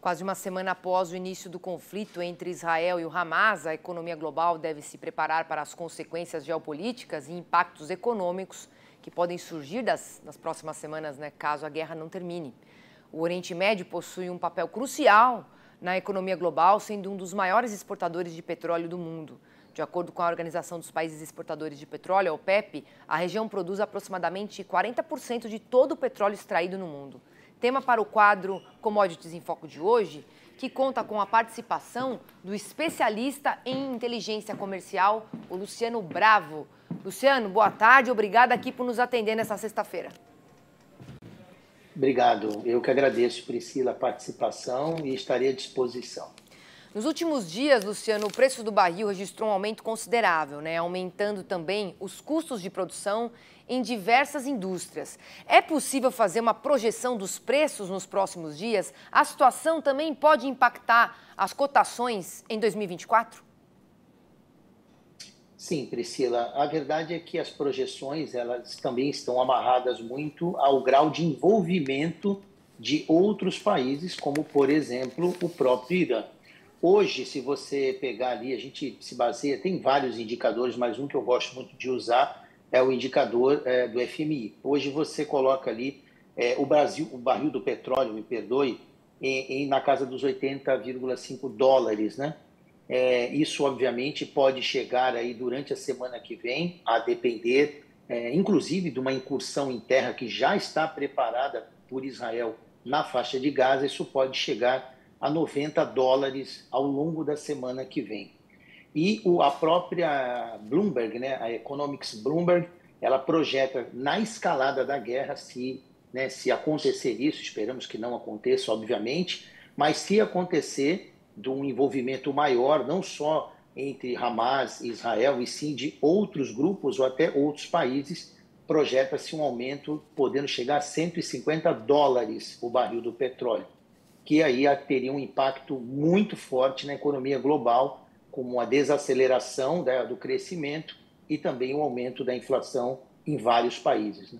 Quase uma semana após o início do conflito entre Israel e o Hamas, a economia global deve se preparar para as consequências geopolíticas e impactos econômicos que podem surgir nas próximas semanas, caso a guerra não termine. O Oriente Médio possui um papel crucial na economia global, sendo um dos maiores exportadores de petróleo do mundo. De acordo com a Organização dos Países Exportadores de Petróleo, a OPEP, a região produz aproximadamente 40% de todo o petróleo extraído no mundo. Tema para o quadro Commodities em Foco de hoje, que conta com a participação do especialista em inteligência comercial, o Luciano Bravo. Luciano, boa tarde, obrigada aqui por nos atender nessa sexta-feira. Obrigado, eu que agradeço, Priscila, a participação e estarei à disposição. Nos últimos dias, Luciano, o preço do barril registrou um aumento considerável, aumentando também os custos de produção em diversas indústrias. É possível fazer uma projeção dos preços nos próximos dias? A situação também pode impactar as cotações em 2024? Sim, Priscila, a verdade é que as projeções elas também estão amarradas muito ao grau de envolvimento de outros países, como, por exemplo, o próprio Irã. Hoje, se você pegar ali, a gente se baseia, tem vários indicadores, mas um que eu gosto muito de usar é o indicador do FMI. Hoje você coloca ali o barril do petróleo, me perdoe, na casa dos 80,5 dólares, né? Isso, obviamente, pode chegar aí durante a semana que vem, a depender, inclusive, de uma incursão em terra que já está preparada por Israel na faixa de Gaza. Isso pode chegar a 90 dólares ao longo da semana que vem. E a própria Bloomberg, a Economics Bloomberg, ela projeta na escalada da guerra, se acontecer isso, esperamos que não aconteça, obviamente, mas se acontecer de um envolvimento maior, não só entre Hamas e Israel, e sim de outros grupos ou até outros países, projeta-se um aumento podendo chegar a 150 dólares o barril do petróleo, que aí teria um impacto muito forte na economia global, como a desaceleração do crescimento e também o aumento da inflação em vários países.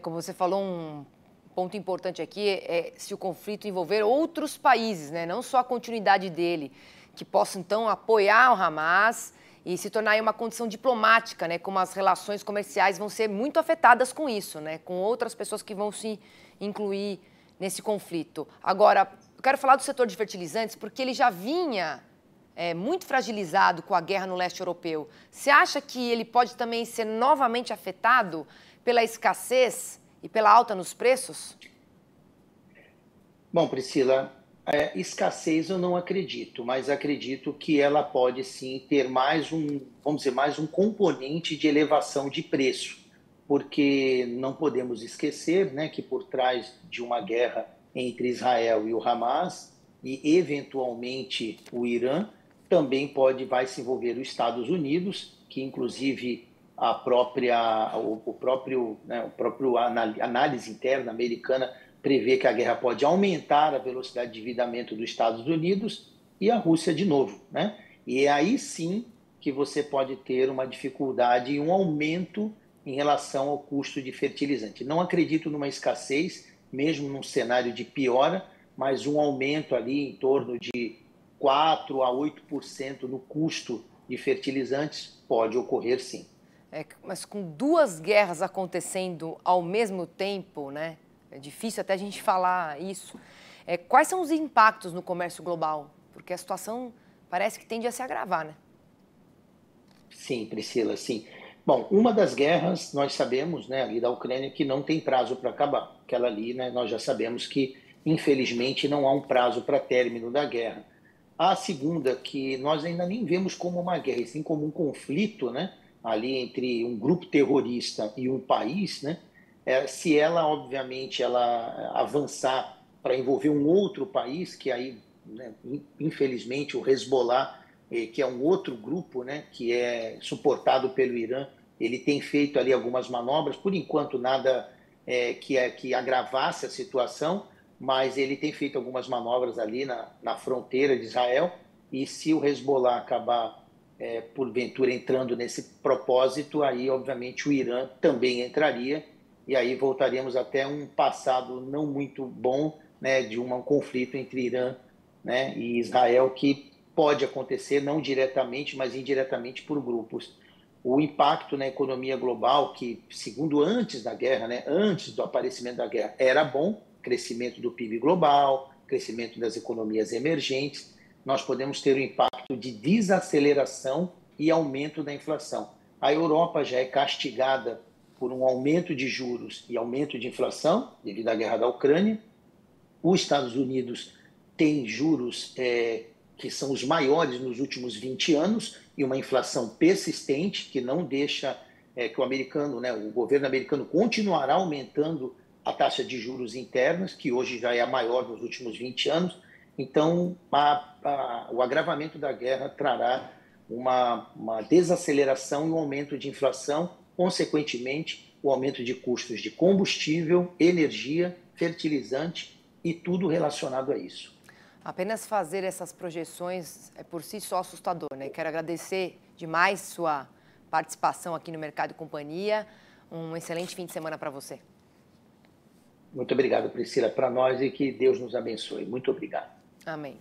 Como você falou, um ponto importante aqui é se o conflito envolver outros países, não só a continuidade dele, que possa então apoiar o Hamas e se tornar aí uma condição diplomática, como as relações comerciais vão ser muito afetadas com isso, com outras pessoas que vão se incluir nesse conflito. Agora, eu quero falar do setor de fertilizantes, porque ele já vinha muito fragilizado com a guerra no leste europeu. Você acha que ele pode também ser novamente afetado pela escassez e pela alta nos preços? Bom, Priscila, escassez eu não acredito, mas acredito que ela pode sim ter mais um componente de elevação de preço, porque não podemos esquecer, que por trás de uma guerra entre Israel e o Hamas e eventualmente o Irã, também vai se envolver os Estados Unidos, que inclusive a própria análise interna americana prevê que a guerra pode aumentar a velocidade de endividamento dos Estados Unidos, e a Rússia de novo, E é aí sim que você pode ter uma dificuldade e um aumento em relação ao custo de fertilizante. Não acredito numa escassez, mesmo num cenário de piora, mas um aumento ali em torno de 4 a 8% no custo de fertilizantes pode ocorrer sim. Mas com duas guerras acontecendo ao mesmo tempo, é difícil até a gente falar isso. Quais são os impactos no comércio global? Porque a situação parece que tende a se agravar, Sim, Priscila, sim. Bom, uma das guerras, nós sabemos, ali da Ucrânia, que não tem prazo para acabar. Aquela ali, nós já sabemos que, infelizmente, não há um prazo para término da guerra. A segunda, que nós ainda nem vemos como uma guerra, e sim como um conflito, ali entre um grupo terrorista e um país, se ela, obviamente, ela avançar para envolver um outro país, que aí, infelizmente, o Hezbollah, que é um outro grupo, que é suportado pelo Irã, ele tem feito ali algumas manobras, por enquanto nada que agravasse a situação, mas ele tem feito algumas manobras ali na fronteira de Israel, e se o Hezbollah acabar, porventura, entrando nesse propósito, aí, obviamente, o Irã também entraria, e aí voltaríamos até um passado não muito bom, de um conflito entre Irã né, e Israel, que pode acontecer não diretamente, mas indiretamente por grupos. O impacto na economia global, que, segundo antes da guerra, né, antes do aparecimento da guerra, era bom, crescimento do PIB global, crescimento das economias emergentes, nós podemos ter um impacto de desaceleração e aumento da inflação. A Europa já é castigada por um aumento de juros e aumento de inflação, devido à guerra da Ucrânia. Os Estados Unidos tem juros que são os maiores nos últimos 20 anos e uma inflação persistente que não deixa que o americano, né, o governo americano continuará aumentando a taxa de juros internas, que hoje já é a maior nos últimos 20 anos. Então, o agravamento da guerra trará uma desaceleração e um aumento de inflação, consequentemente, o aumento de custos de combustível, energia, fertilizante e tudo relacionado a isso. Apenas fazer essas projeções é por si só assustador, né? Quero agradecer demais sua participação aqui no Mercado e Companhia. Um excelente fim de semana para você. Muito obrigado, Priscila, para nós e que Deus nos abençoe. Muito obrigado. Amém.